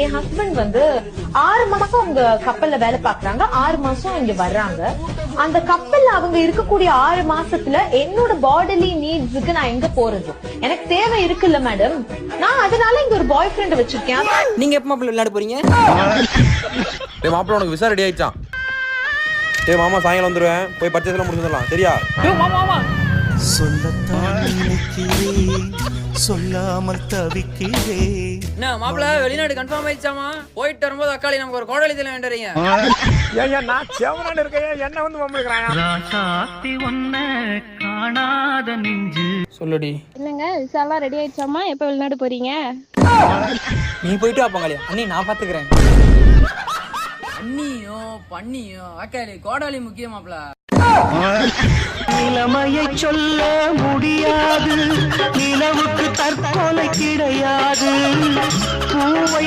என் husband வந்து 6 மாசம் அவங்க கப்பல்ல வேலை பாக்குறாங்க, 6 மாசம் இங்க வர்றாங்க. அந்த கப்பல்ல அவங்க இருக்கக்கூடிய 6 மாசத்துல என்னோட பாடிலி நீட்ஸுக்கு நான் எங்க போறது? எனக்கு தேவை இருக்குல்ல மேடம். நான் அதனால இங்க ஒரு பாய் ஃப்ரெண்ட் வச்சிருக்கேன். நீங்க எப்ப மாப்பிள்ள விளையாட போறீங்க? டேய் மாப்பிள்ள உனக்கு விசா ரெடி ஆயிடுச்சான். டேய் மாமா சாயங்காலம் வந்துருவேன், போய் பர்ச்சேஸ் எல்லாம் முடிச்சிடலாம் சரியா? டேய் மாமா சொல்லத்தான் நினைக்கிறேன், சொல்லாமல் தவிக்கிறேன். என்ன மாப்பிள்ள வெளிநாடு கன்ஃபார்ம் ஆயிடுச்சாமா? போயிட்டு வரும்போது அக்காளி நமக்கு ஒரு கோடலி தலை வேண்டறீங்க. ஏய்யா நான் செவனான இருக்கேன், என்ன வந்து வம்பிக்கிறாங்க. ராசாத்தி ஒன்ன காணாத நெஞ்சு. சொல்லுடி. என்னங்க விசாலாம் ரெடி ஆயிடுச்சாமா? எப்ப வெளிநாடு போறீங்க? நீ போயிட்டு வா பங்காளி, அண்ணி நான் பாத்துக்கிறேன். அண்ணியோ பண்ணியோ அக்காளி கோடாலி முக்கியம் மாப்பிள்ள. நிலைமையை சொல்ல முடியாது, நிலவுக்கு தற்கொலை கிடையாது. பூவை